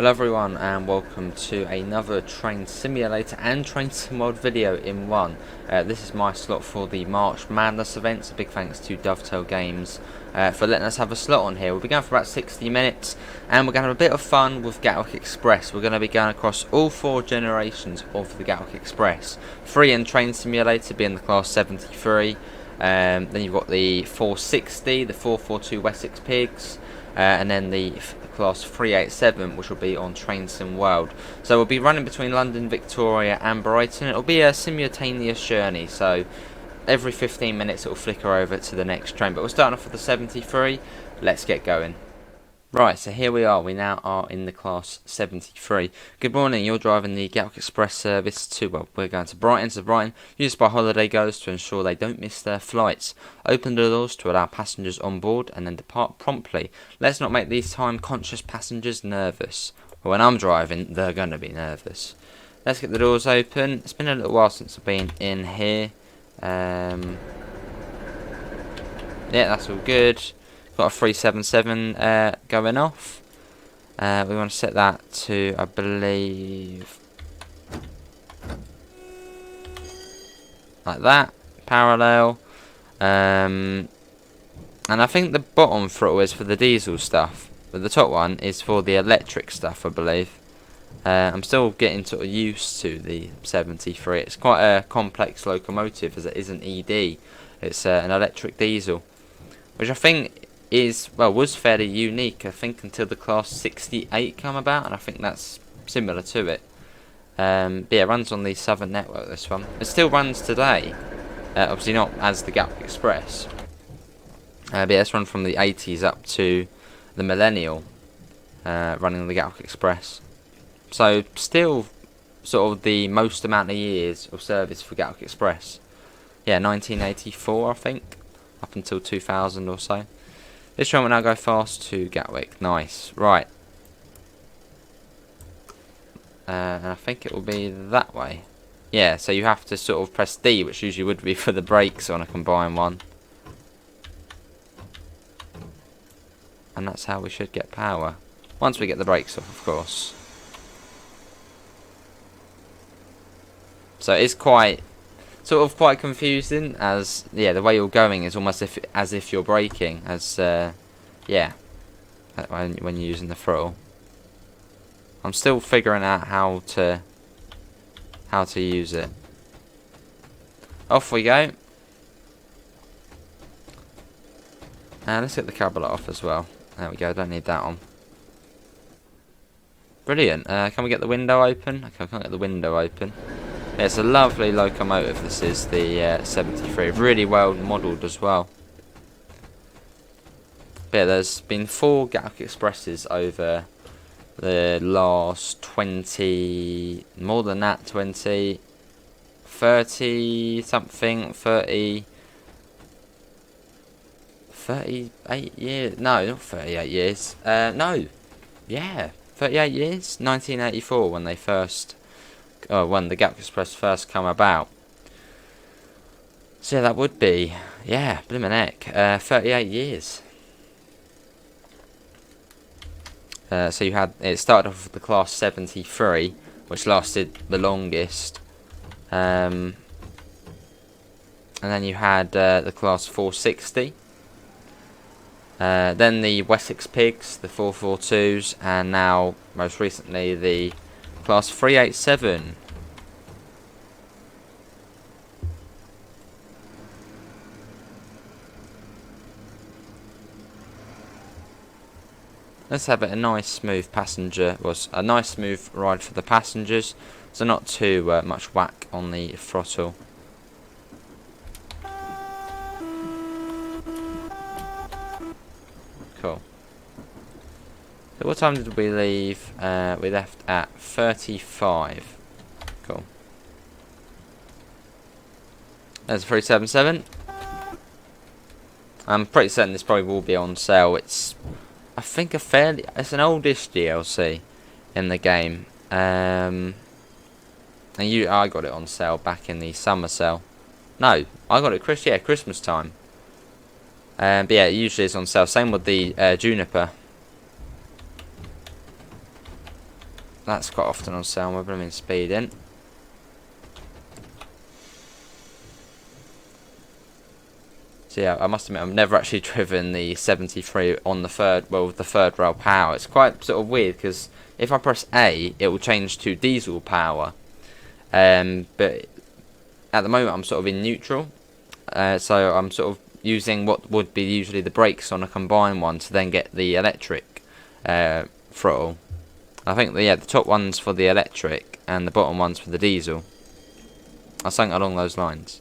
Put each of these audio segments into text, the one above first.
Hello everyone and welcome to another train simulator and train sim world video in one. This is my slot for the March Madness event, so big thanks to Dovetail Games for letting us have a slot on here. We'll be going for about 60 minutes and we're going to have a bit of fun with Gatwick Express. We're going to be going across all 4 generations of the Gatwick Express. 3 in train simulator being the class 73, then you've got the 460, the 442 Wessex Pigs, and then the class 387, which will be on Train Sim World. So we'll be running between London, Victoria and Brighton. It'll be a simultaneous journey, so every 15 minutes it will flicker over to the next train. But we're starting off with the 73. Let's get going. Right, so here we are. We now are in the class 73. Good morning, you're driving the Gatwick Express service to, well, we're going to Brighton. So Brighton, used by holiday goers to ensure they don't miss their flights. Open the doors to allow passengers on board and then depart promptly. Let's not make these time-conscious passengers nervous. Well, when I'm driving, they're going to be nervous. Let's get the doors open. It's been a little while since I've been in here. Yeah, that's all good. Got a 377 going off. We want to set that to, I believe, like that, parallel. And I think the bottom throttle is for the diesel stuff, but the top one is for the electric stuff, I believe. I'm still getting sort of used to the 73. It's quite a complex locomotive as it is an ED. It's an electric diesel, which I think was fairly unique, I think, until the class 68 come about, and I think that's similar to it. Yeah, it runs on the Southern Network, this one. It still runs today, obviously not as the Gatwick Express. But yeah, it's run from the 80s up to the Millennial, running the Gatwick Express. So still sort of the most amount of years of service for Gatwick Express. Yeah, 1984 I think, up until 2000 or so. This train will now go fast to Gatwick. Nice. Right. And I think it will be that way. Yeah, so you have to sort of press D, which usually would be for the brakes on a combined one. And that's how we should get power. Once we get the brakes off, of course. So it's quite confusing, as yeah, the way you're going is almost as if you're braking, as yeah, when you're using the throttle. I'm still figuring out how to use it. Off we go. And let's get the carburetor off as well. There we go. Don't need that on. Brilliant. Can we get the window open? Okay, I can't get the window open. It's a lovely locomotive, this is, the 73. Really well modelled as well. But yeah, there's been 4 Gatwick Expresses over the last 20... more than that, 20... 30 something, 38 years. No, not 38 years. No. Yeah, 38 years. 1984 when they first... when the Gatwick Express first come about. So yeah, that would be, yeah, blimmin' heck, 38 years. So you had, it started off with the class 73, which lasted the longest. And then you had the class 460. Then the Wessex Pigs, the 442s, and now, most recently, the class 387. Let's have a nice smooth passenger, a nice smooth ride for the passengers, so not too much whack on the throttle. Cool. So what time did we leave? We left at 35. Cool. There's a 377. I'm pretty certain this probably will be on sale. It's, I think, it's an oldish DLC in the game. And I got it on sale back in the summer sale. No, I got it Christmas time. But yeah, it usually is on sale. Same with the Juniper. That's quite often on sale. We're blooming speeding. So yeah, I must admit I've never actually driven the 73 on the third rail power. It's quite sort of weird because if I press A, it will change to diesel power. But at the moment I'm sort of in neutral, so I'm sort of using what would be usually the brakes on a combined one to then get the electric throttle. I think the top one's for the electric and the bottom one's for the diesel. I think along those lines.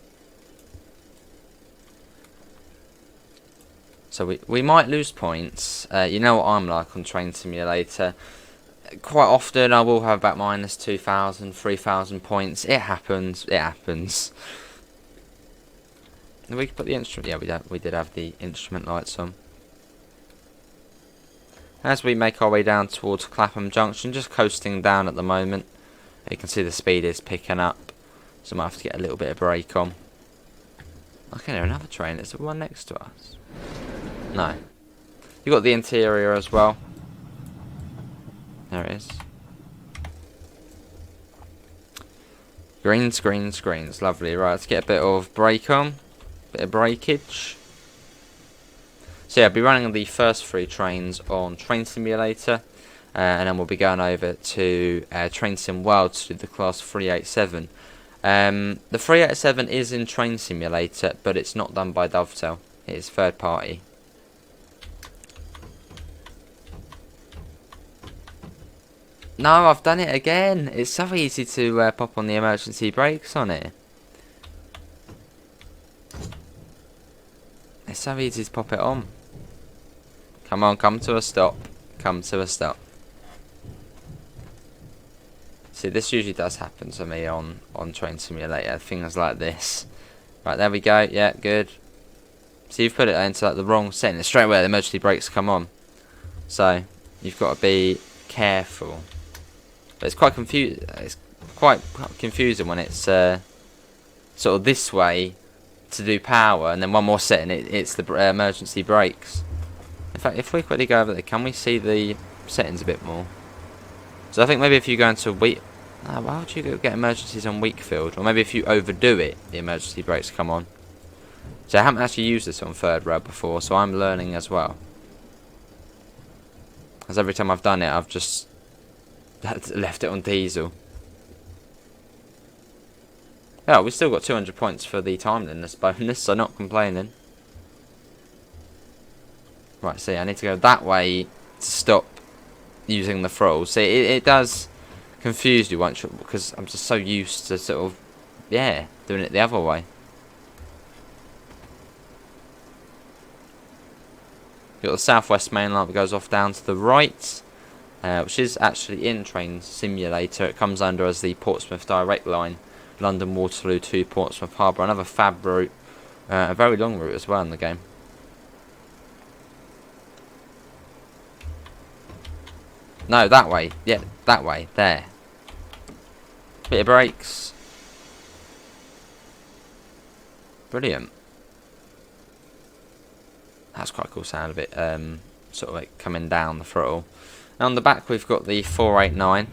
So we might lose points. You know what I'm like on Train Simulator. Quite often I will have about minus 2,000, 3,000 points. It happens. It happens. We could put the instrument. Yeah, we did have the instrument lights on. As we make our way down towards Clapham Junction, just coasting down at the moment. You can see the speed is picking up, so I might have to get a little bit of brake on. Okay, there's another train. Is there one next to us? No. You've got the interior as well. There it is. Greens, greens, greens. Lovely. Right, let's get a bit of brake on. Bit of breakage. So yeah, I'll be running the first 3 trains on Train Simulator, and then we'll be going over to Train Sim World to do the Class 387. The 387 is in Train Simulator, but it's not done by Dovetail. It is third party. No, I've done it again. It's so easy to pop on the emergency brakes on it. It's so easy to pop it on. Come on, come to a stop. Come to a stop. See, this usually does happen to me on Train Simulator. Things like this. Right, there we go. Yeah, good. So you've put it into like the wrong setting. Straight away, the emergency brakes come on. So you've got to be careful. But it's quite It's quite confusing when it's sort of this way to do power, and then one more setting. It's the emergency brakes. In fact, if we quickly go over there, can we see the settings a bit more? So I think maybe if you go into weak... Oh, why would you get emergencies on weak field? Or maybe if you overdo it, the emergency brakes come on. So I haven't actually used this on third rail before, so I'm learning as well. As every time I've done it, I've just left it on diesel. Oh, we've still got 200 points for the timeliness bonus, so not complaining. Right, see, I need to go that way to stop using the throttle. See, it does confuse you once, because I'm just so used to sort of, yeah, doing it the other way. You've got the Southwest Mainline that goes off down to the right, which is actually in Train Simulator. It comes under as the Portsmouth Direct Line, London Waterloo to Portsmouth Harbour. Another fab route, a very long route as well in the game. No, that way. Yeah, that way. There. Bit of brakes. Brilliant. That's quite a cool sound of it, sort of like coming down the throttle. And on the back we've got the 489.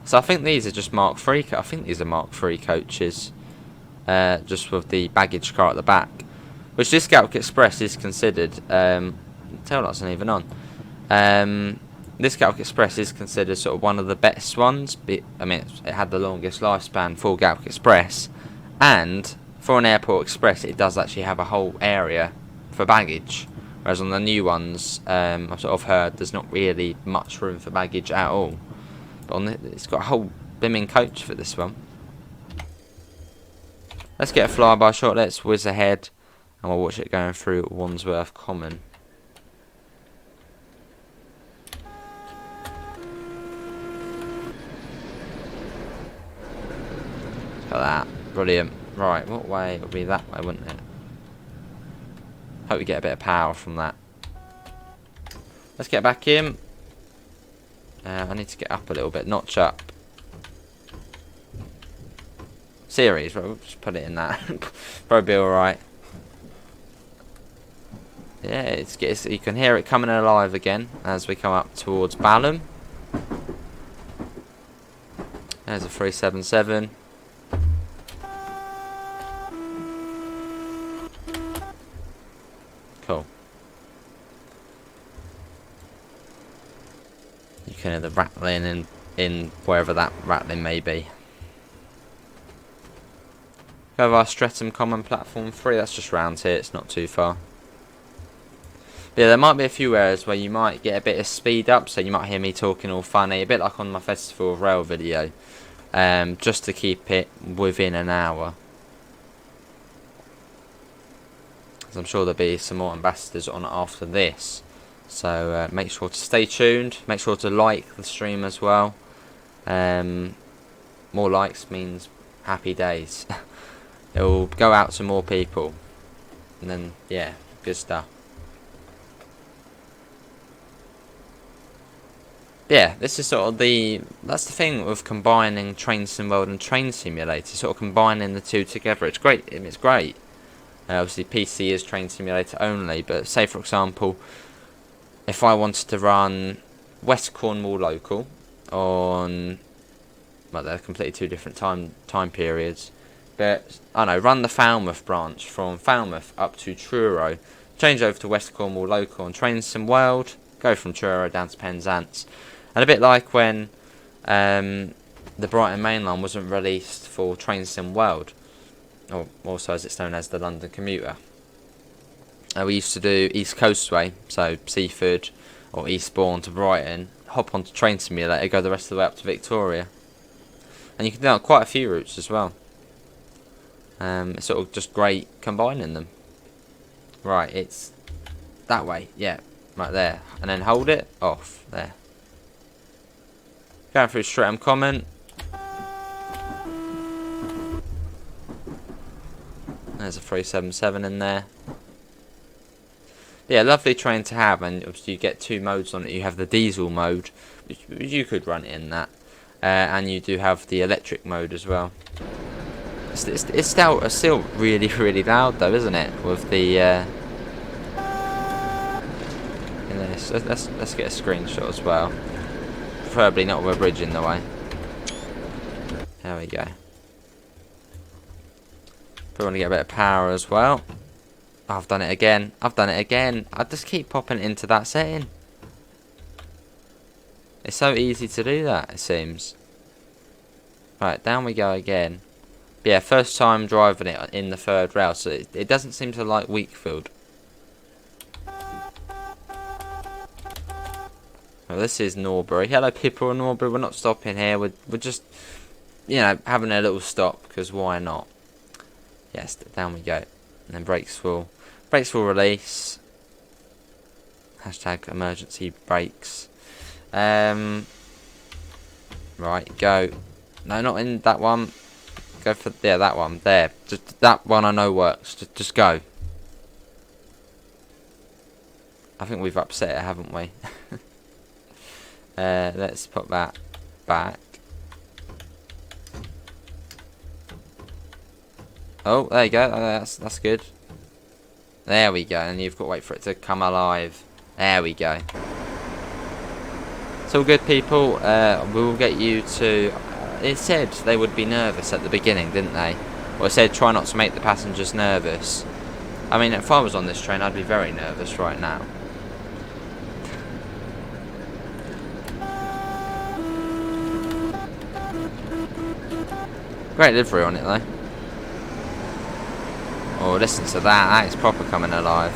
So I think these are just Mark III. I think these are Mark III coaches, just with the baggage car at the back, which this Gatwick Express is considered. Tail lights aren't even on. This Gatwick Express is considered sort of one of the best ones. I mean, it had the longest lifespan for Gatwick Express, and for an airport express, it does actually have a whole area for baggage. Whereas on the new ones, I've sort of heard there's not really much room for baggage at all. But on it's got a whole bimming coach for this one. Let's get a flyby shot. Let's whiz ahead, and we'll watch it going through Wandsworth Common. Look at that. Brilliant. Right, what way? It would be that way, wouldn't it? Hope we get a bit of power from that. Let's get back in. I need to get up a little bit, notch up. Series, right, we'll just put it in that. Probably be alright. Yeah, you can hear it coming alive again as we come up towards Balham. There's a 377. Cool. You can hear the rattling in wherever that rattling may be. We have our Streatham Common Platform 3, that's just round here, it's not too far. But yeah, there might be a few areas where you might get a bit of speed up, so you might hear me talking all funny, a bit like on my Festival of Rail video, just to keep it within an hour. As I'm sure there'll be some more ambassadors on after this, so make sure to stay tuned, make sure to like the stream as well. More likes means happy days. It will go out to more people, and then yeah, good stuff. Yeah, this is sort of that's the thing with combining Train Sim World and Train Simulator, sort of combining the two together. It's great. It's great. Obviously, PC is Train Simulator only, but say for example, if I wanted to run West Cornwall local on, well, they're completely two different time periods. But I don't know, run the Falmouth branch from Falmouth up to Truro, change over to West Cornwall local on Train Sim World, go from Truro down to Penzance, and a bit like when the Brighton Mainline wasn't released for Train Sim World, or also as it's known as the London Commuter. We used to do East Coastway, so Seaford or Eastbourne to Brighton, hop onto Train Simulator, go the rest of the way up to Victoria, and you can do quite a few routes as well. It's sort of just great combining them. Right, it's that way, yeah, right there, and then hold it off there. Going through Streatham Common. There's a 377 in there. Yeah, lovely train to have, and obviously you get two modes on it. You have the diesel mode, which you could run it in that, and you do have the electric mode as well. It's still really, really loud though, isn't it? With the let's get a screenshot as well. Preferably not with a bridge in the way. There we go. Probably want to get a bit of power as well. Oh, I've done it again. I just keep popping it into that setting. It's so easy to do that, it seems. Right, down we go again. But yeah, first time driving it in the third rail, so it doesn't seem to like Wakefield. Well, this is Norbury. Hello, people in Norbury. We're not stopping here. We're just, you know, having a little stop, because why not? Yes, down we go. And then brakes will release. Hashtag emergency brakes. Right, go. No, not in that one. Go for that one there. Just that one I know works. Just go. I think we've upset it, haven't we? Let's put that back. Oh, there you go. That's good. There we go. And you've got to wait for it to come alive. There we go. It's all good, people. We will get you to. It said they would be nervous at the beginning, didn't they? Or it said try not to make the passengers nervous. I mean, if I was on this train, I'd be very nervous right now. Great livery on it though. Oh, listen to that. That is proper coming alive.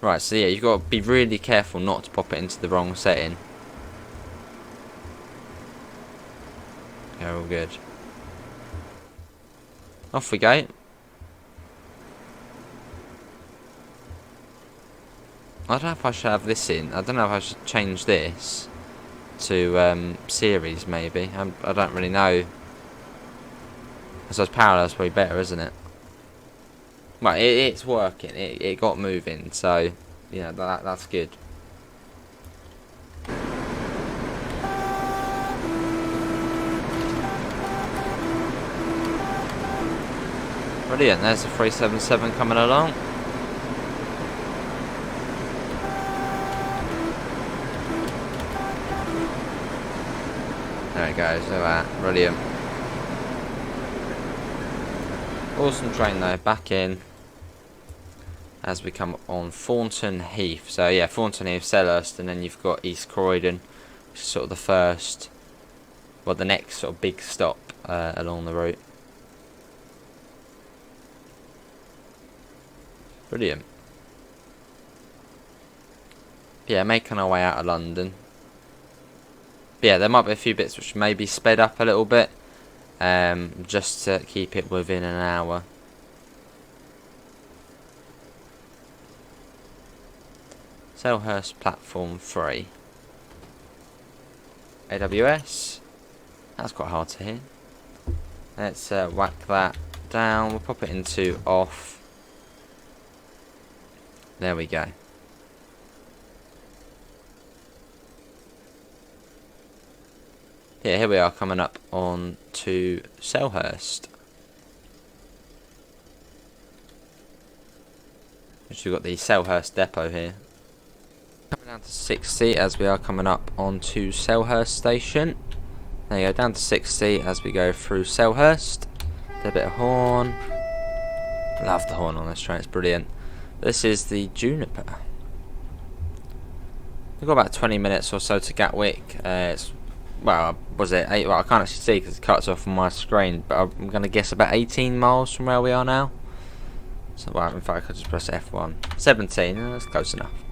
Right, so yeah, you've got to be really careful not to pop it into the wrong setting. Yeah, all good. Off we go. I don't know if I should have this in. I don't know if I should change this to series maybe. I don't really know. I suppose parallel's probably better, isn't it? Right, it's working. It got moving, so you know that's good. Brilliant, there's the 377 coming along. There it goes, look at that, brilliant. Awesome train though, back in as we come on Thornton Heath. So yeah, Thornton Heath, Selhurst, and then you've got East Croydon, which is sort of the first, well, the next sort of big stop along the route. Brilliant. Yeah, making our way out of London. But yeah, there might be a few bits which may be sped up a little bit, just to keep it within an hour. Selhurst platform 3. AWS. That's quite hard to hear. Let's whack that down. We'll pop it into off. There we go. Yeah, here we are coming up on to Selhurst. Which we've got the Selhurst depot here. Coming down to 60 as we are coming up onto Selhurst station. There you go, down to 60 as we go through Selhurst. A bit of horn. Love the horn on this train, it's brilliant. This is the Juniper. We've got about 20 minutes or so to Gatwick. It's, well, was it 8? Well, I can't actually see because it cuts off on my screen, but I'm going to guess about 18 miles from where we are now. So, well, in fact, I could just press F1. 17, that's close enough.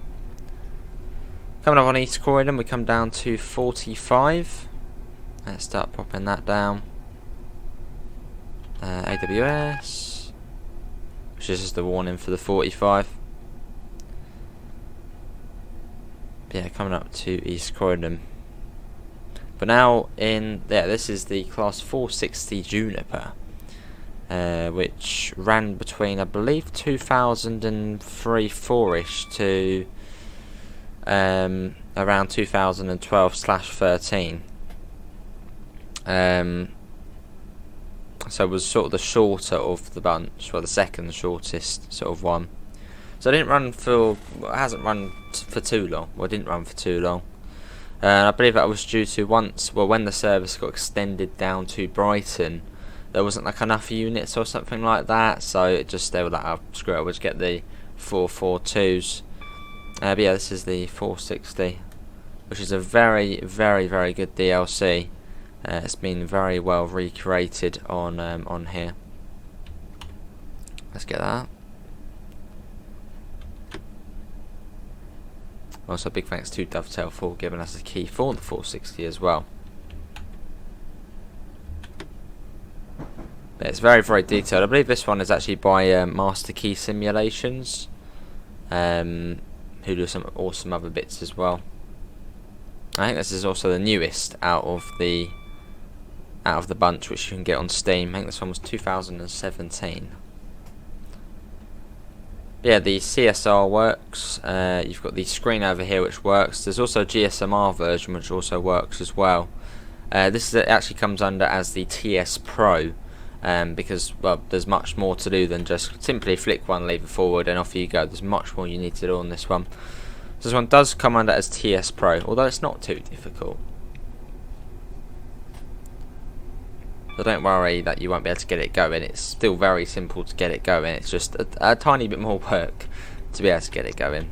Coming up on East Croydon, we come down to 45. Let's start popping that down. AWS, which is just the warning for the 45. Yeah, coming up to East Croydon. But now in there, this is the class 460 Juniper, which ran between, I believe, 2003-4ish to around 2012/13. So it was sort of the shorter of the bunch, well, the second shortest sort of one. So it didn't run for, well, it hasn't run for too long. Well, it didn't run for too long. I believe that was due to once, well, when the service got extended down to Brighton, there wasn't like enough units or something like that. So it just, they were like, oh, screw it, we'll just get the 442s. But yeah, this is the 460, which is a very, very, very good DLC. It's been very well recreated on here. Let's get that. Also, big thanks to Dovetail for giving us a key for the 460 as well. But it's very, very detailed. I believe this one is actually by Master Key Simulations, who do some awesome other bits as well. I think this is also the newest out of the bunch, which you can get on Steam. I think this one was 2017. Yeah, the CSR works. You've got the screen over here which works. There's also a GSMR version which also works as well. This actually comes under as the TS Pro, because, well, there's much more to do than just simply flick one lever forward and off you go. There's much more you need to do on this one. So this one does come under as TS Pro, although it's not too difficult. So don't worry that you won't be able to get it going. It's still very simple to get it going. It's just a tiny bit more work to be able to get it going.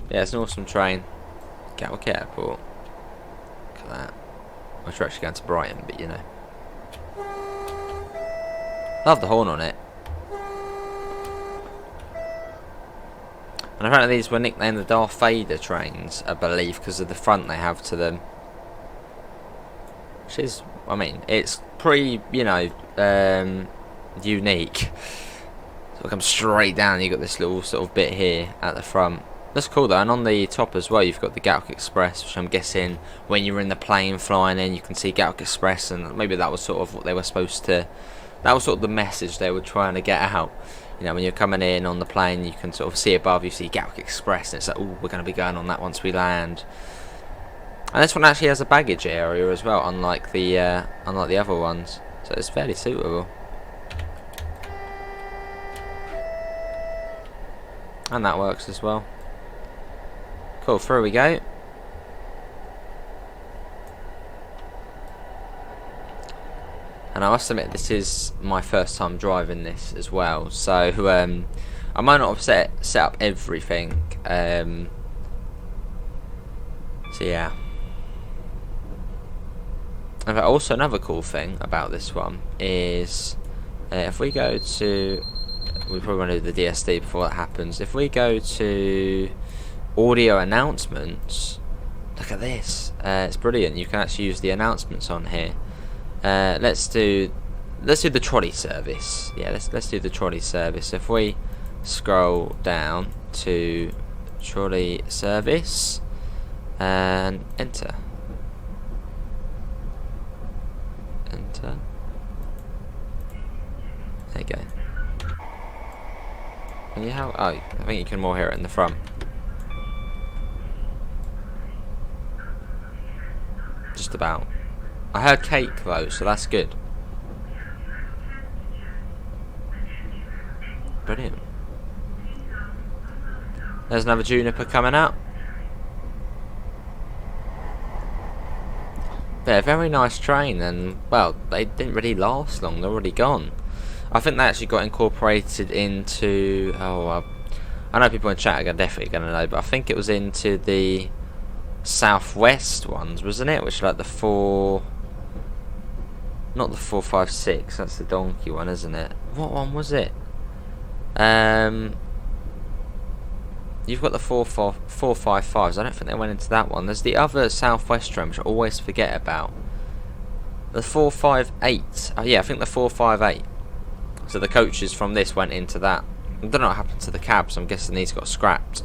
Yeah, it's an awesome train. Gatwick Airport. Look at that. Well, we're actually going to Brighton, but you know. Love the horn on it. And apparently these were nicknamed the Darth Vader trains, I believe, because of the front they have to them. Which is, I mean, it's pretty, you know, unique. So it comes straight down, you've got this little sort of bit here at the front. That's cool though, and on the top as well you've got the Gatwick Express, which I'm guessing when you're in the plane flying in you can see Gatwick Express, and maybe that was sort of what they were supposed to, that was sort of the message they were trying to get out. You know, when you're coming in on the plane you can sort of see above, you see Gatwick Express, and it's like, oh, we're going to be going on that once we land. And this one actually has a baggage area as well, unlike the other ones. So it's fairly suitable. And that works as well. Cool, through we go. And I must admit, this is my first time driving this as well, so I might not have set up everything. So yeah. And also another cool thing about this one is if we go to, we probably want to do the DSD before that happens. If we go to audio announcements, look at this. It's brilliant. You can actually use the announcements on here. Let's do the trolley service. Yeah, let's do the trolley service. If we scroll down to trolley service and enter. There you go. Can you have? Oh, I think you can more hear it in the front. Just about. I heard cake though, so that's good. Brilliant. There's another Juniper coming out. Yeah, very nice train, and well, they didn't really last long. They're already gone. I think they actually got incorporated into. I know people in chat are definitely going to know, but I think it was into the southwest ones, wasn't it? Which are like the 4. Not the 456. That's the donkey one, isn't it? What one was it? You've got the 455s. I don't think they went into that one. There's the other southwest train, which I always forget about. The 458. Oh yeah, I think the 458. So the coaches from this went into that. I don't know what happened to the cabs. I'm guessing these got scrapped.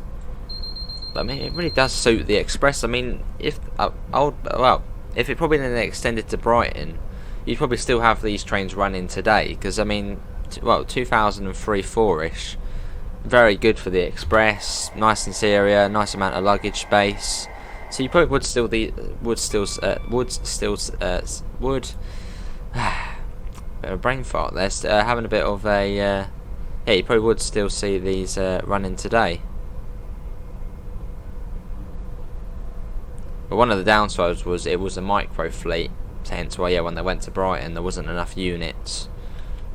But I mean, it really does suit the express. I mean, if if it probably then extended to Brighton, you'd probably still have these trains running today. Because I mean, 2003-4ish. Very good for the express. Nice interior, nice amount of luggage space. So you probably would. Bit of a brain fart there. Having a bit of a yeah, you probably would still see these running today. But one of the downsides was it was a micro fleet, so hence why when they went to Brighton there wasn't enough units.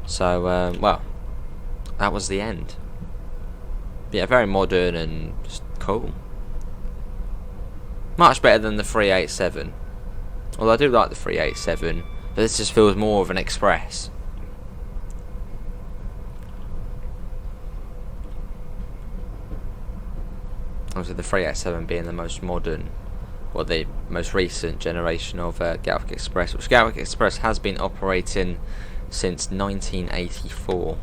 So well, that was the end. But yeah, very modern and just cool. Much better than the 387. Although I do like the 387. But this just feels more of an express. Obviously the 387 being the most modern, or the most recent generation of Gatwick Express, which Gatwick Express has been operating since 1984.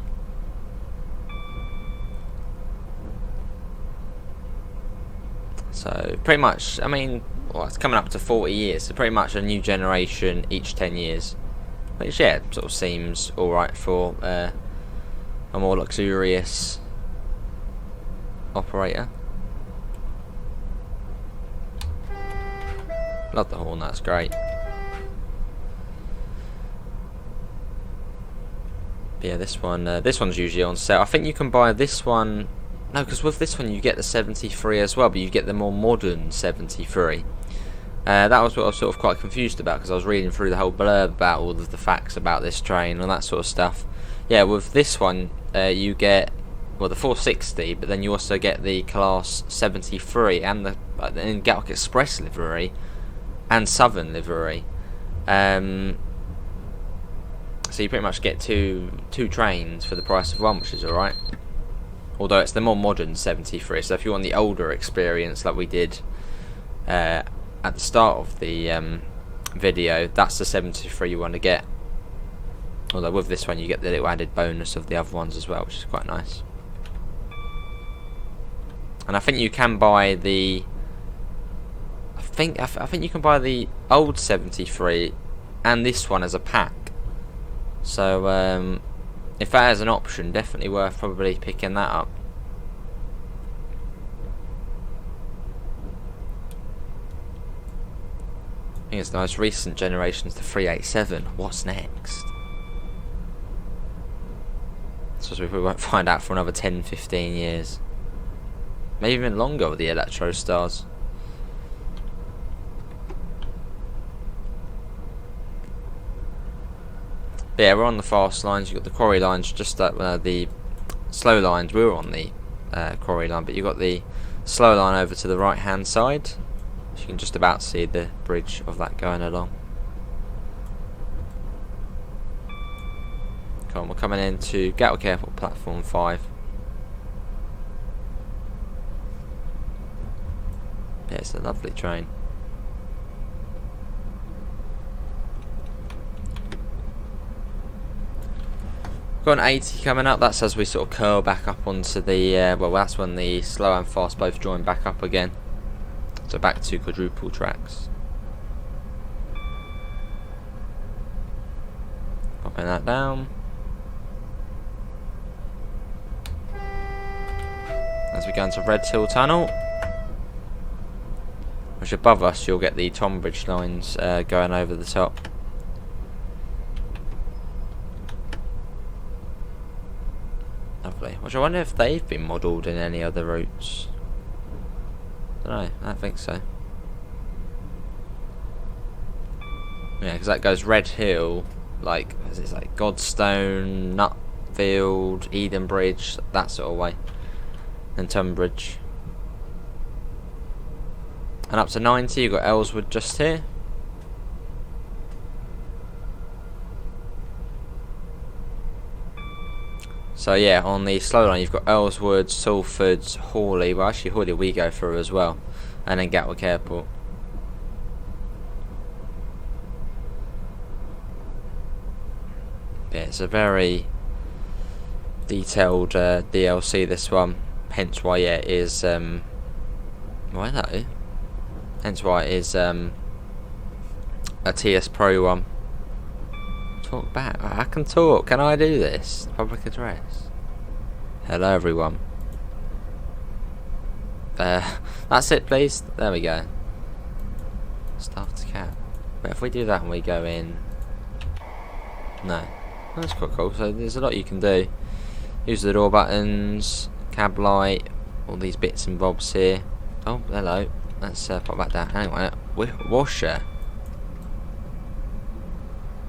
So pretty much, I mean, well, it's coming up to 40 years, so pretty much a new generation each 10 years. Which, yeah, sort of seems alright for a more luxurious operator. Love the horn, that's great. But yeah, this one's usually on sale. I think you can buy this one. No, because with this one you get the 73 as well, but you get the more modern 73. That was what I was sort of quite confused about, because I was reading through the whole blurb about all of the facts about this train and that sort of stuff. Yeah, with this one you get, well, the 460, but then you also get the class 73 and the Gatwick Express livery and Southern livery. So you pretty much get two trains for the price of one, which is alright. Although it's the more modern 73, so if you want the older experience like we did at the start of the video, that's the 73 you want to get. Although with this one you get the little added bonus of the other ones as well, which is quite nice. And I think you can buy the... I think you can buy the old 73 and this one as a pack. So if that is an option, definitely worth probably picking that up. I think it's the most recent generation's the 387. What's next? So we probably won't find out for another 10-15 years. Maybe even longer with the Electro Stars. But yeah, we're on the fast lines. You've got the quarry lines, just like the slow lines. We were on the quarry line, but you've got the slow line over to the right hand side. So you can just about see the bridge of that going along. Come on, we're coming into Gatwick Airport platform 5. Yeah, it's a lovely train. Got an 80 coming up. That's as we sort of curl back up onto the well, that's when the slow and fast both join back up again. So back to quadruple tracks. Popping that down. As we go into Red Hill Tunnel, which above us you'll get the Tonbridge lines going over the top. Lovely. Which I wonder if they've been modelled in any other routes. Don't know. I don't think so. Yeah, because that goes Red Hill, like, is it like Godstone, Nutfield, Edenbridge, that sort of way, and Tunbridge. And up to 90, you've got Ellswood just here. So yeah, on the slow line you've got Ellswood, Salford, Hawley. Well, actually Hawley we go through as well, and then Gatwick Airport. Yeah, it's a very detailed DLC, this one. Hence why, yeah, it is why though? Hence why it is a TS Pro one. Talk back. I can talk. Can I do this? Public address. Hello everyone. That's it, please. There we go. Start to cap. But if we do that and we go in, no, that's quite cool. So there's a lot you can do. Use the door buttons, cab light, all these bits and bobs here. Oh, hello. Let's pop that down. Anyway, washer.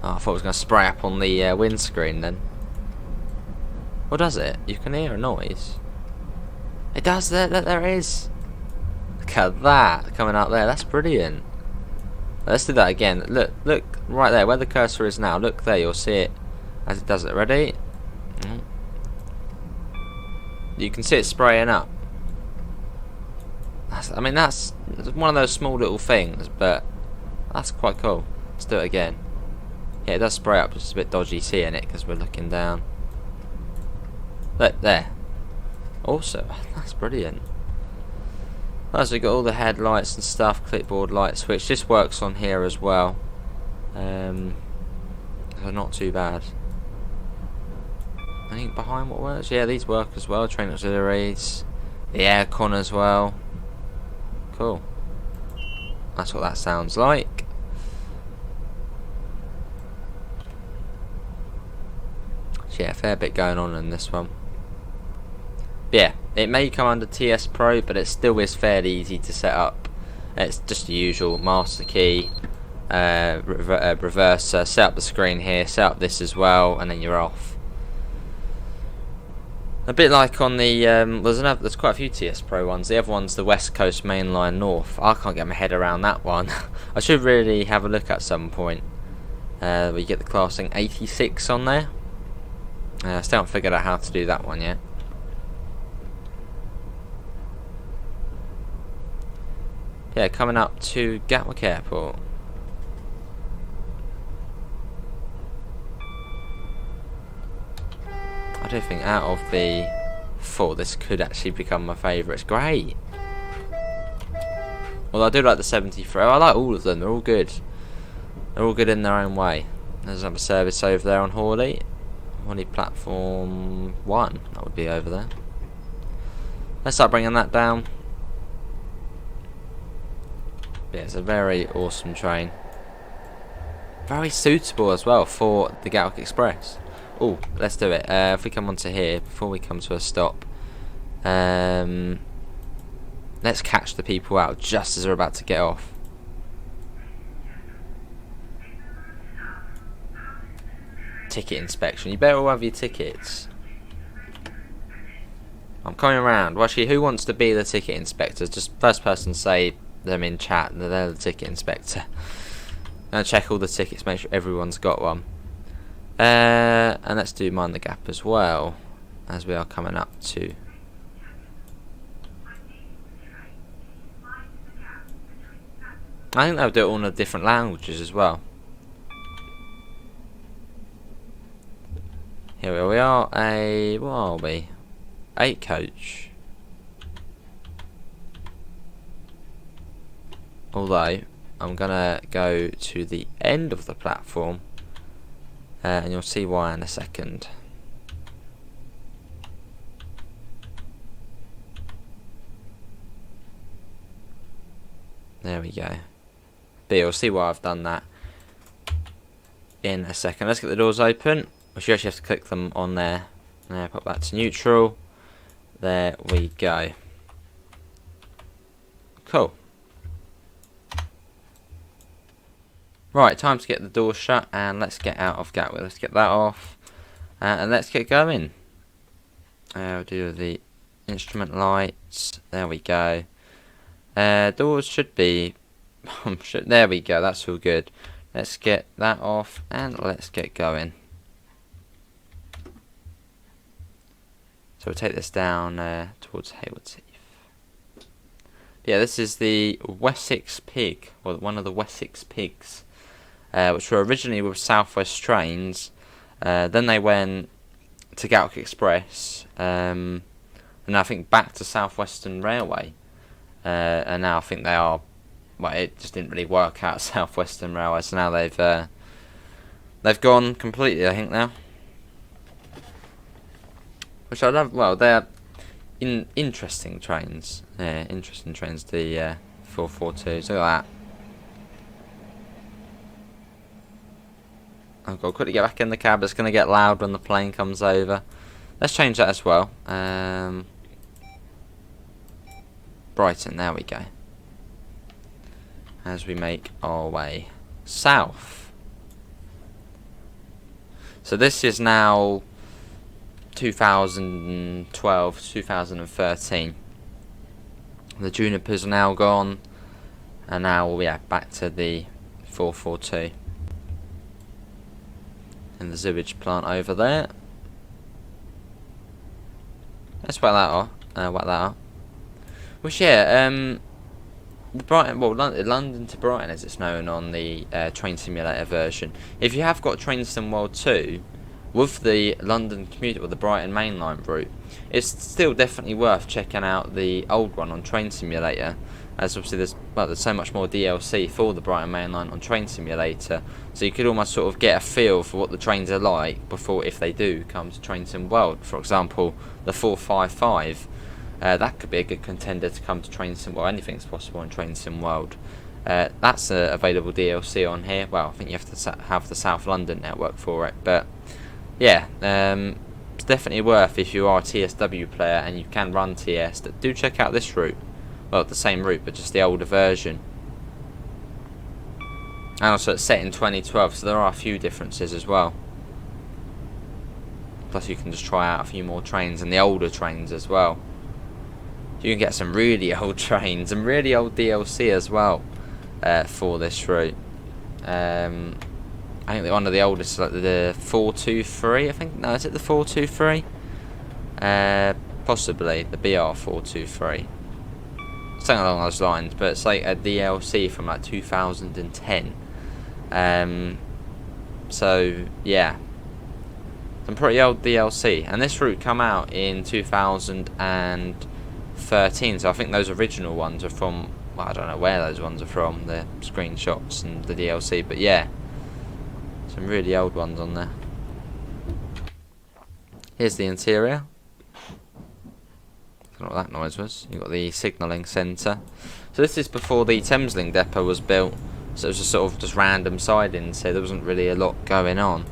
Oh, I thought it was going to spray up on the windscreen then. What does it? You can hear a noise. It does. There it is. Look at that coming out there. That's brilliant. Let's do that again. Look right there where the cursor is now. Look there. You'll see it as it does it. Ready? You can see it spraying up. I mean, that's one of those small little things, but that's quite cool. Let's do it again. Yeah, it does spray up, just a bit dodgy seeing it because we're looking down. Look, there. Also, that's brilliant. Plus, we've got all the headlights and stuff, clipboard light switch. This works on here as well. So not too bad. Anything behind what works? Yeah, these work as well. Train auxiliaries. The aircon as well. Cool. That's what that sounds like. Yeah, a fair bit going on in this one. But yeah, it may come under TS Pro, but it still is fairly easy to set up. It's just the usual master key, reverser, set up the screen here, set up this as well, and then you're off. A bit like on the there's quite a few TS Pro ones. The other one's the West Coast Mainline North. I can't get my head around that one. I should really have a look at some point. Where you get the classing 86 on there. I still haven't figured out how to do that one yet. Yeah, coming up to Gatwick Airport. I do think out of the 4, this could actually become my favourite. It's great. Well, I do like the 73. I like all of them. They're all good. They're all good in their own way. There's another service over there on Hawley. Hawley platform 1. That would be over there. Let's start bringing that down. Yeah, it's a very awesome train. Very suitable as well for the Gatwick Express. Oh, let's do it. If we come onto here before we come to a stop, let's catch the people out just as they're about to get off. Ticket inspection. You better all have your tickets. I'm coming around. Well, actually, who wants to be the ticket inspector? Just first person say them in chat that they're the ticket inspector. And check all the tickets, make sure everyone's got one. And let's do Mind the Gap as well, as we are coming up to. I think they'll do it all in the different languages as well. Here we are, what are we? 8 coach. Although, I'm gonna go to the end of the platform, and you'll see why in a second. There we go. But you'll see why I've done that in a second. Let's get the doors open. Which you actually have to click them on there. Now pop that to neutral. There we go. Cool. Right, time to get the door shut, and let's get out of Gatwick. Let's get that off, and let's get going. We'll do the instrument lights. There we go. Doors should be. There we go. That's all good. Let's get that off, and let's get going. So we'll take this down towards Haywards Heath. Yeah, this is the Wessex pig, or one of the Wessex pigs, which were originally with South West trains. Then they went to Gatwick Express, and I think back to South Western Railway. And now I think they are. Well, it just didn't really work out South Western Railway, so now they've gone completely. I think now. Which I love. Well, they're interesting trains. Yeah, interesting trains. The 442s. Look at that. I've got to quickly get back in the cab. It's going to get loud when the plane comes over. Let's change that as well. Brighton. There we go. As we make our way south. So this is now 2012, 2013. The Junipers are now gone, and now we're back to the 442 and the sewage plant over there. Let's whack that up. Which yeah, the Brighton, well, London to Brighton as it's known on the Train Simulator version. If you have got Train Sim World 2 with the London commuter or the Brighton Mainline route, it's still definitely worth checking out the old one on Train Simulator, as obviously there's so much more DLC for the Brighton Mainline on Train Simulator, so you could almost sort of get a feel for what the trains are like before, if they do come to Train Sim World. For example, the 455, that could be a good contender to come to Train Sim World. Anything's possible in Train Sim World. That's available DLC on here. Well, I think you have to have the South London network for it, but yeah, it's definitely worth, if you are a TSW player and you can run TS, do check out this route. Well, the same route, but just the older version. And also it's set in 2012, so there are a few differences as well. Plus you can just try out a few more trains, and the older trains as well. You can get some really old trains and really old DLC as well for this route. I think one of the oldest is like the 423, I think. No, is it the 423? Possibly the BR 423. Something along those lines, but it's like a DLC from like 2010. So yeah, some pretty old DLC, and this route come out in 2013. So I think those original ones are from, well, I don't know where those ones are from, the screenshots and the DLC, but yeah, some really old ones on there. Here's the interior. I don't know what that noise was. You've got the signalling centre. So this is before the Thameslink depot was built, so it was just sort of just random sidings, so there wasn't really a lot going on.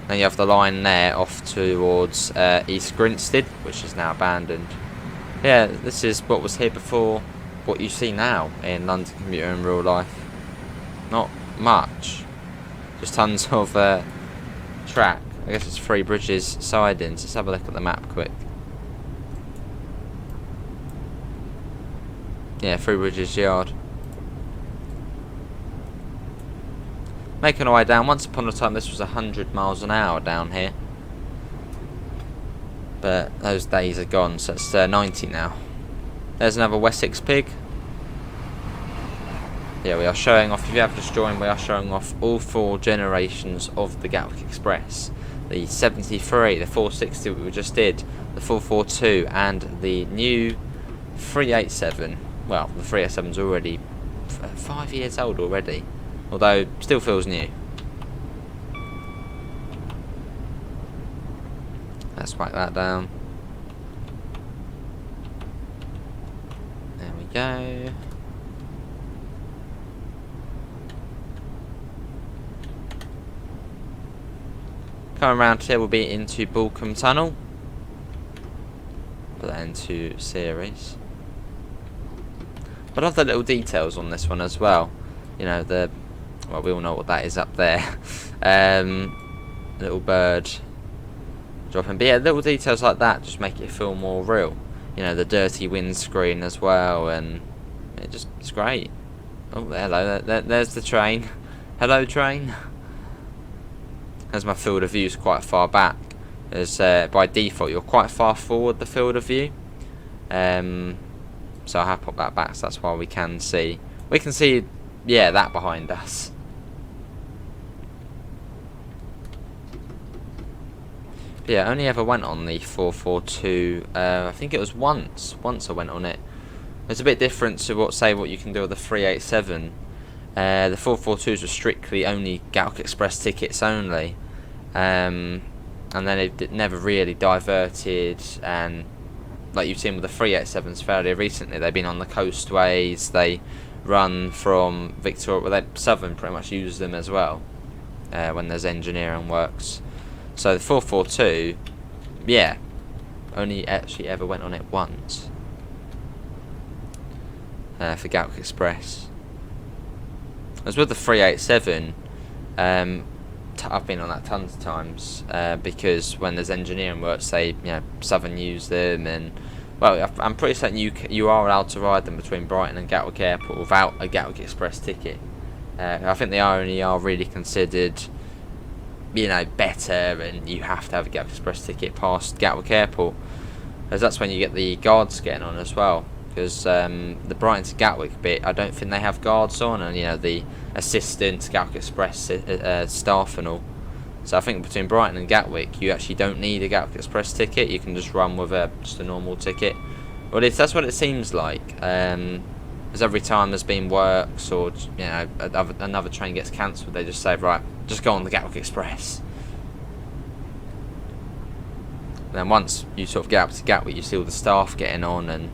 Then you have the line there off towards East Grinstead, which is now abandoned. Yeah, this is what was here before, what you see now in London commuter in real life. Not much. Just tons of track. I guess it's Three Bridges sidings. Let's have a look at the map quick. Yeah, Three Bridges Yard. Making our way down. Once upon a time this was 100 miles an hour down here. But those days are gone, so it's 90 now. There's another Wessex pig. Yeah, we are showing off, if you have just joined, we are showing off all 4 generations of the Gatwick Express. The 73, the 460 we just did, the 442 and the new 387. Well, the 387's already 5 years old already. Although, still feels new. Let's whack that down. There we go. Coming around here, we'll be into Balcombe Tunnel. Put that into series. But I love the little details on this one as well. You know, well, we all know what that is up there. Little bird dropping. But yeah, little details like that just make it feel more real. You know, the dirty windscreen as well, and it's great. Oh, hello, there's the train. Hello, train. As my field of view is quite far back, as by default you're quite far forward the field of view. So I have popped that back, so that's why we can see. Yeah, that behind us. But yeah, I only ever went on the 442. I think it was once. Once I went on it. It's a bit different to what you can do with the 387. The 442s were strictly only Gatwick Express tickets only, and then it never really diverted. And like you've seen with the 387s fairly recently, they've been on the coastways. They run from Victoria. Well, Southern pretty much use them as well when there's engineering works. So the 442, yeah, only actually ever went on it once for Gatwick Express. As with the 387, I've been on that tons of times because when there's engineering work, say Southern use them, and well, I'm pretty certain you are allowed to ride them between Brighton and Gatwick Airport without a Gatwick Express ticket. I think they only are really considered, better, and you have to have a Gatwick Express ticket past Gatwick Airport, as that's when you get the guards getting on as well. Because the Brighton to Gatwick bit, I don't think they have guards on, and the assistant Gatwick Express staff and all. So I think between Brighton and Gatwick, you actually don't need a Gatwick Express ticket. You can just run with just a normal ticket. Well, that's what it seems like. As every time there's been works or another train gets cancelled, they just say, right, just go on the Gatwick Express. And then once you sort of get up to Gatwick, you see all the staff getting on, and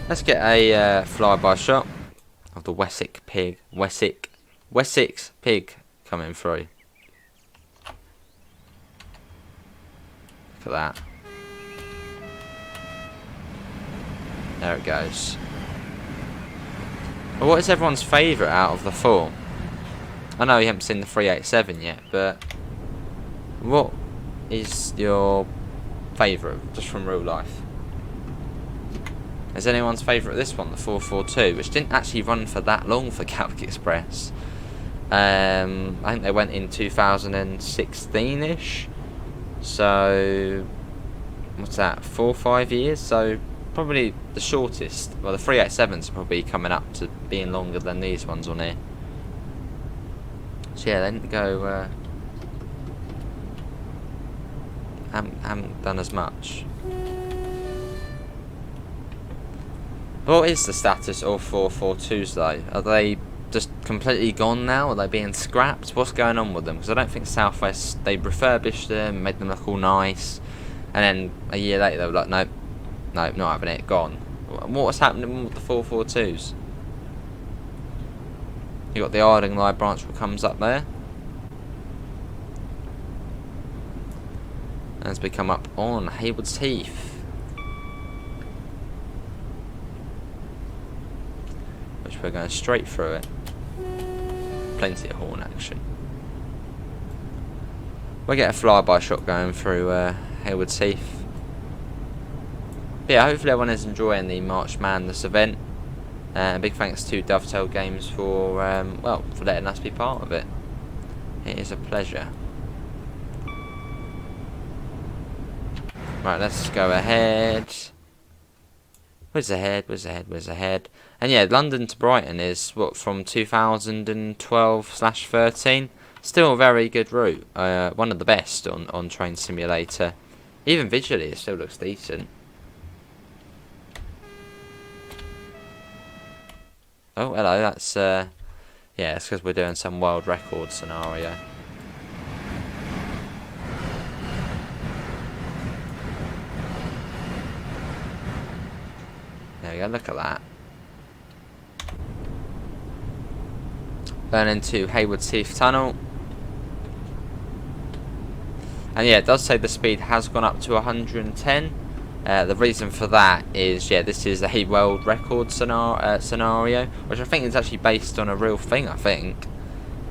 let's get a flyby shot of the Wessex pig coming through. Look at that. There it goes. Well, what is everyone's favourite out of the 4? I know you haven't seen the 387 yet, but what is your favourite, just from real life? Is anyone's favourite this one, the 442, which didn't actually run for that long for Gatwick Express? I think they went in 2016-ish. So, what's that, 4 or 5 years? So, probably the shortest. Well, the 387s are probably coming up to being longer than these ones on here. So yeah, they didn't go, haven't done as much. What is the status of 442s though? Are they just completely gone now? Are they being scrapped? What's going on with them? Because I don't think Southwest, they refurbished them, made them look all nice, and then a year later they were like, nope, not having it, gone. What was happening with the 442s? You got the Ardingly branch that comes up there. As we come up on Haywards Heath, which we're going straight through it. Plenty of horn action. We'll get a flyby shot going through Haywards Heath. But yeah, hopefully everyone is enjoying the March Madness event. Big thanks to Dovetail Games for well, for letting us be part of it. It is a pleasure. Right, let's go ahead. Where's ahead? Where's ahead? Where's ahead? And yeah, London to Brighton is what, from 2012/13. Still a very good route. One of the best on Train Simulator. Even visually, it still looks decent. Oh, hello. That's yeah, it's because we're doing some world record scenario. There we go, look at that. Going into Haywards Heath Tunnel. And yeah, it does say the speed has gone up to 110. The reason for that is, yeah, this is a world record scenario, which I think is actually based on a real thing, I think.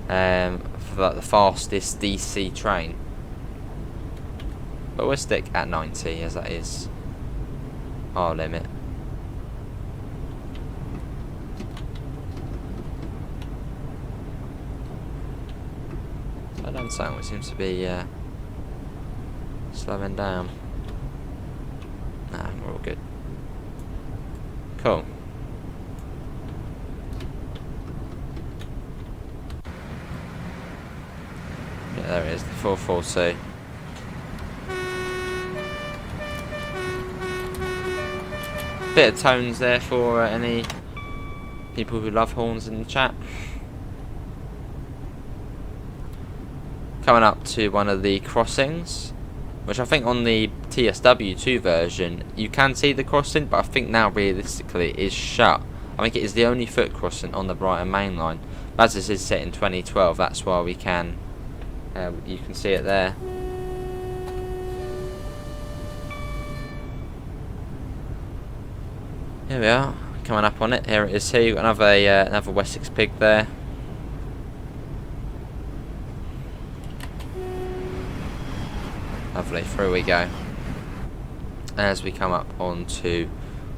For like the fastest DC train. But we'll stick at 90, as that is our limit. I don't sound, it seems to be slowing down. Nah, we're all good. Cool. Yeah, there it is, the 442. Bit of tones there for any people who love horns in the chat. Coming up to one of the crossings, which I think on the TSW2 version you can see the crossing, but I think now realistically it is shut. I think it is the only foot crossing on the Brighton Mainline. As this is set in 2012, that's why we can you can see it there. Here we are, coming up on it. Here it is. Here you've got another Wessex pig there. Lovely, through we go. As we come up onto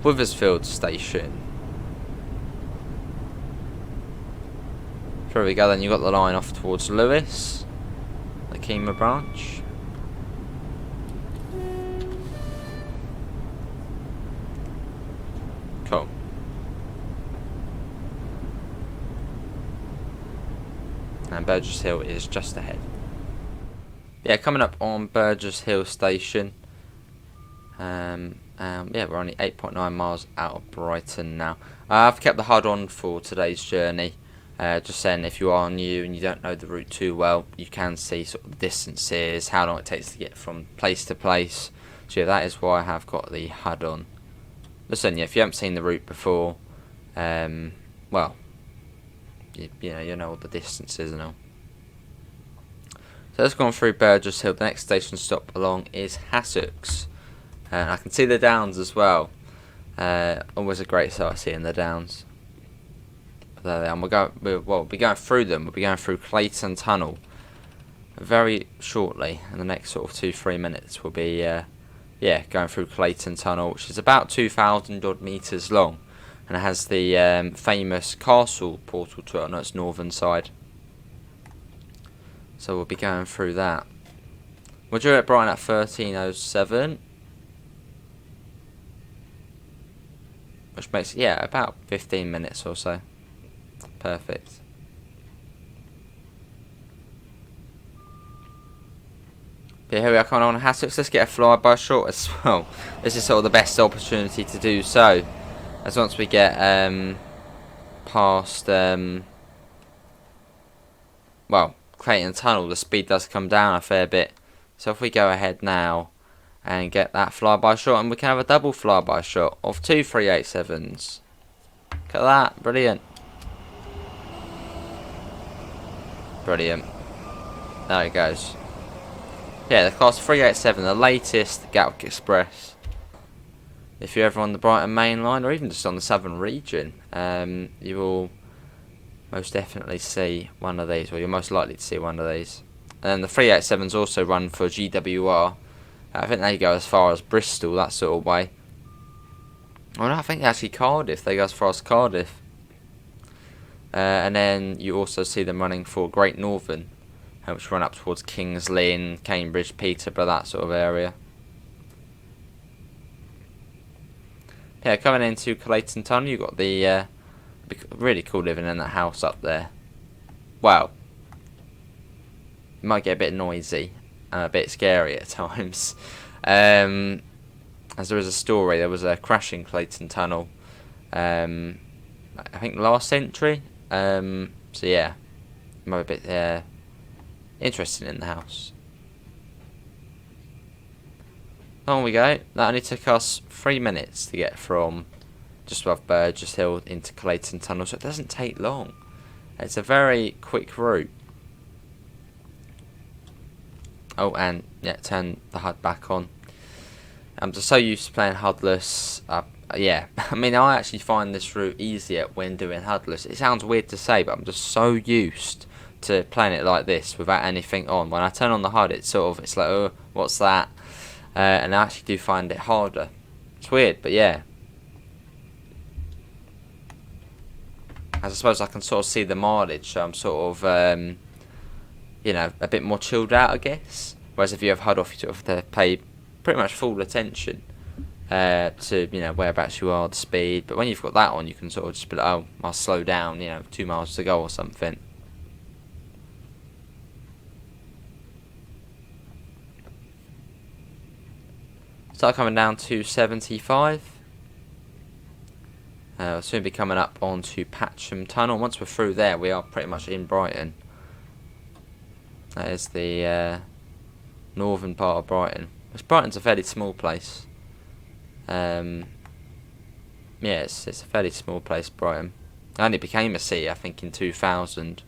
Withersfield Station. Through we go, then you've got the line off towards Lewes, the Kemah branch. Cool. And Burgess Hill is just ahead. Yeah, coming up on Burgess Hill Station. Yeah, we're only 8.9 miles out of Brighton now. I've kept the HUD on for today's journey. Just saying, if you are new and you don't know the route too well, you can see sort of the distances, how long it takes to get from place to place. So yeah, that is why I have got the HUD on. Listen, yeah, if you haven't seen the route before, well, you know all the distances and all. So let's go on through Burgess Hill. The next station stop along is Wessex. And I can see the Downs as well. Always a great sight seeing the Downs. There they are. We'll be going through them. We'll be going through Clayton Tunnel very shortly. In the next sort of 2-3 minutes, we'll be yeah, going through Clayton Tunnel, which is about 2,000 odd metres long, and it has the famous castle portal to it on its northern side. So we'll be going through that. We're due at Brighton at 13:07, which makes it, yeah, about 15 minutes or so. Perfect. But here we are coming on Wessex. Let's get a flyby shot as well. This is sort of the best opportunity to do so, as once we get past well, Clayton Tunnel, the speed does come down a fair bit. So if we go ahead now and get that flyby shot, and we can have a double flyby shot of 2 387s. Look at that, brilliant. Brilliant. There it goes. Yeah, the class 387, the latest Gatwick Express. If you're ever on the Brighton Mainline, or even just on the Southern region, you will most definitely see one of these, or you're most likely to see one of these. And then the 387s also run for GWR. I think they go as far as Bristol, that sort of way. Well, I think actually Cardiff, they go as far as Cardiff. And then you also see them running for Great Northern, which run up towards Kings Lynn, Cambridge, Peterborough, that sort of area. Yeah, coming into Clayton Tunnel, you've got the really cool living in that house up there. Wow. It might get a bit noisy and a bit scary at times. As there is a story, there was a crash in Clayton Tunnel, I think last century. So yeah, might be a bit interesting in the house. On we go. That only took us 3 minutes to get from just above Burgess Hill into Clayton Tunnel, so it doesn't take long. It's a very quick route. Oh, and yeah, turn the HUD back on. I'm just so used to playing HUDless. Yeah, I mean, I actually find this route easier when doing HUDless. It sounds weird to say, but I'm just so used to playing it like this without anything on. When I turn on the HUD, it's like, oh, what's that? And I actually do find it harder. It's weird, but yeah. As I suppose I can sort of see the mileage, so I'm sort of, you know, a bit more chilled out, I guess. Whereas if you have HUD off, you sort of have to pay pretty much full attention to, you know, whereabouts you are, the speed. But when you've got that on, you can sort of just be like, oh, I'll slow down, you know, 2 miles to go or something. Start coming down to 75. We'll soon be coming up onto Patcham Tunnel. Once we're through there, we are pretty much in Brighton. That is the northern part of Brighton. Brighton's a fairly small place. Yeah, it's a fairly small place, Brighton. It only became a city, I think, in 2000.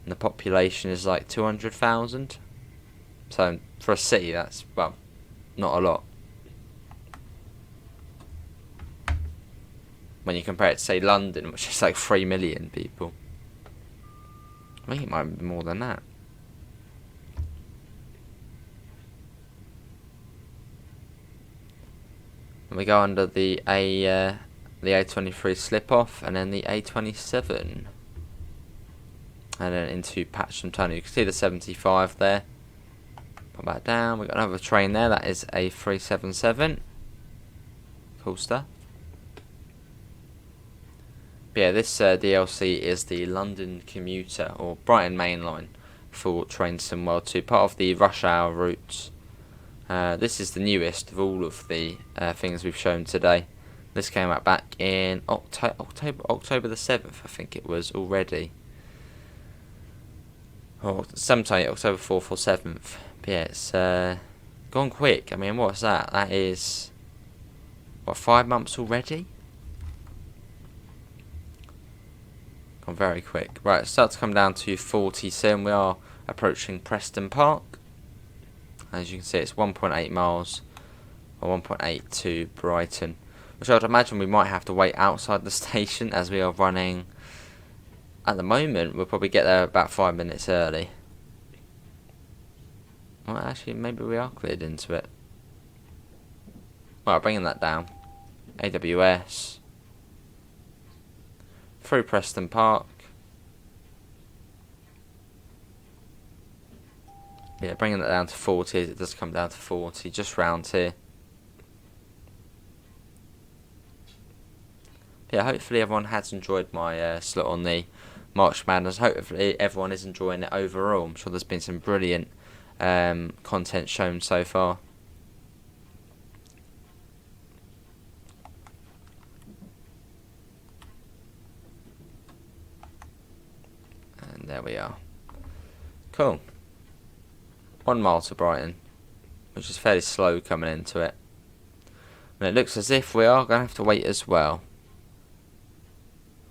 And the population is like 200,000. So, for a city, that's, well, not a lot. When you compare it to, say, London, which is like 3 million people. I think it might be more than that. And we go under the A23 slip off, and then the A27, and then into Patcham Tunnel. You can see the 75 there. Put that down. We've got another train there. That is a 377. Cool stuff. But yeah, this DLC is the London Commuter, or Brighton Mainline, for Train Sim World 2, part of the rush hour routes. This is the newest of all of the things we've shown today. This came out back in October the 7th, I think it was already. Or sometime October 4th or 7th. But yeah, it's gone quick. I mean, what's that? That is, what, 5 months already? Gone very quick. Right, it starts to come down to 40 soon. We are approaching Preston Park. As you can see, it's 1.8 miles, or 1.8 to Brighton. Which I'd imagine we might have to wait outside the station, as we are running. At the moment, we'll probably get there about 5 minutes early. Well, actually, maybe we are cleared into it. Well, bringing that down. AWS. Through Preston Park. Yeah, bringing that down to 40. It does come down to 40, just round here. Yeah, hopefully everyone has enjoyed my slot on the March Madness. Hopefully everyone is enjoying it overall. I'm sure there's been some brilliant content shown so far. And there we are. Cool. 1 mile to Brighton, which is fairly slow coming into it. And it looks as if we are going to have to wait as well.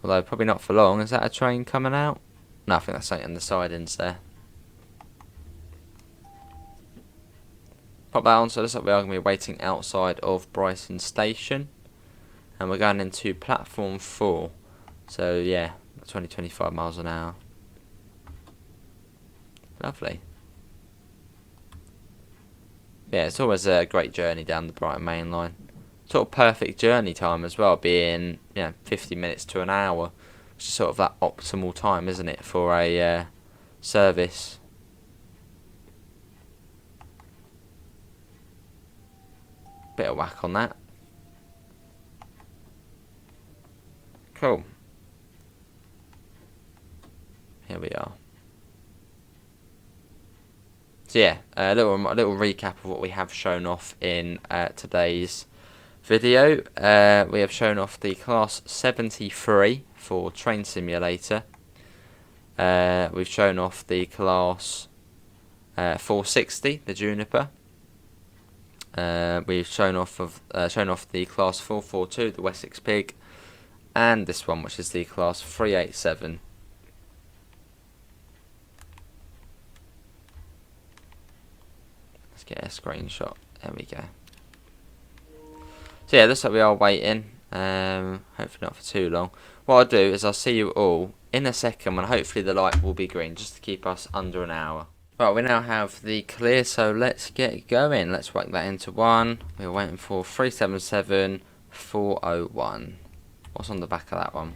Although probably not for long. Is that a train coming out? No, I think that's something on the sidings there. Pop that on, so it looks like we are going to be waiting outside of Brighton Station. And we're going into platform 4. So yeah, 20-25 miles an hour. Lovely. Yeah, it's always a great journey down the Brighton Mainline. Sort of perfect journey time as well, being 50 minutes to an hour, which is sort of that optimal time, isn't it, for a service? Bit of whack on that. Cool. Here we are. So yeah, a little recap of what we have shown off in today's video. We have shown off the Class 73 for Train Simulator. We've shown off the Class 460, the Juniper. We've shown off the Class 442, the Wessex Pig, and this one, which is the Class 387. Let's get a screenshot. There we go. So yeah, looks like we are waiting. Hopefully not for too long. What I'll do is I'll see you all in a second when hopefully the light will be green, just to keep us under an hour. Right, we now have the clear, so let's get going. Let's whack that into 1. We're waiting for 377 401. What's on the back of that one?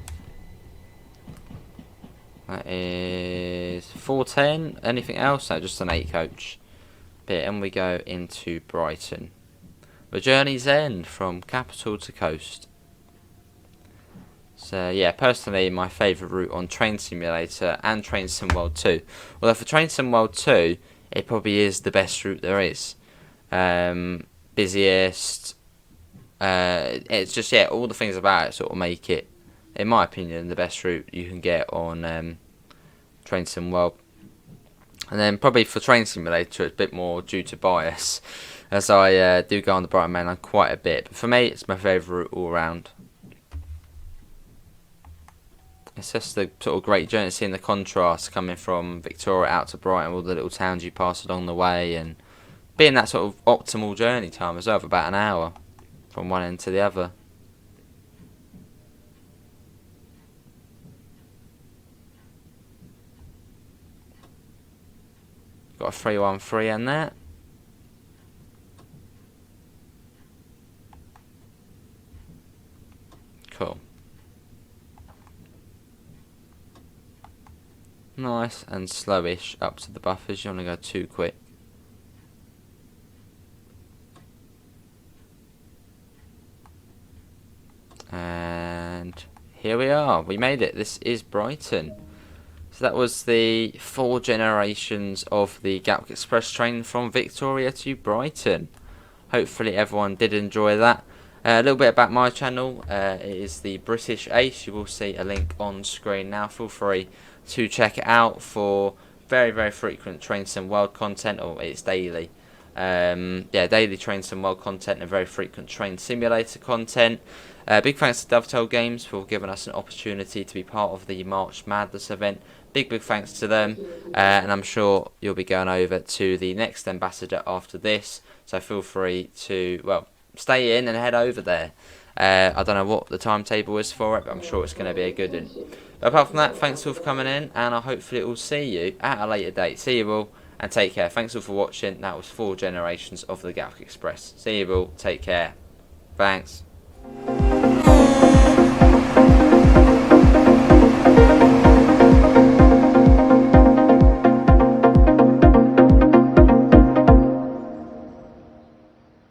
That is 410. Anything else? No, just an 8 coach. Bit, and we go into Brighton. The journey's end from capital to coast. So yeah, personally my favourite route on Train Simulator and Train Sim World 2. Although for Train Sim World 2, it probably is the best route there is. Busiest. It's just, yeah, all the things about it sort of make it, in my opinion, the best route you can get on Train Sim World. And then probably for Train Simulator, it's a bit more due to bias, as I do go on the Brighton Mainline quite a bit. But for me, it's my favourite route all round. It's just a sort of great journey, seeing the contrast coming from Victoria out to Brighton, all the little towns you pass along the way, and being that sort of optimal journey time as well, of about an hour from one end to the other. Got a 313 in that. Cool. Nice and slowish up to the buffers. You don't want to go too quick. And here we are. We made it. This is Brighton. So that was the 4 generations of the Gatwick Express train from Victoria to Brighton. Hopefully everyone did enjoy that. A little bit about my channel. It is the British Ace. You will see a link on screen now. Feel free to check it out for very, very frequent Train Sim World content, or it's daily. Yeah, daily Train Sim World content and very frequent Train Simulator content. Big thanks to Dovetail Games for giving us an opportunity to be part of the March Madness event. Big thanks to them, and I'm sure you'll be going over to the next ambassador after this, so feel free to, well, stay in and head over there. I don't know what the timetable is for it, but I'm sure it's going to be a good one. But apart from that, thanks all for coming in, and I hopefully will see you at a later date. See you all, and take care. Thanks all for watching. That was 4 generations of the Gatwick Express. See you all, take care. Thanks.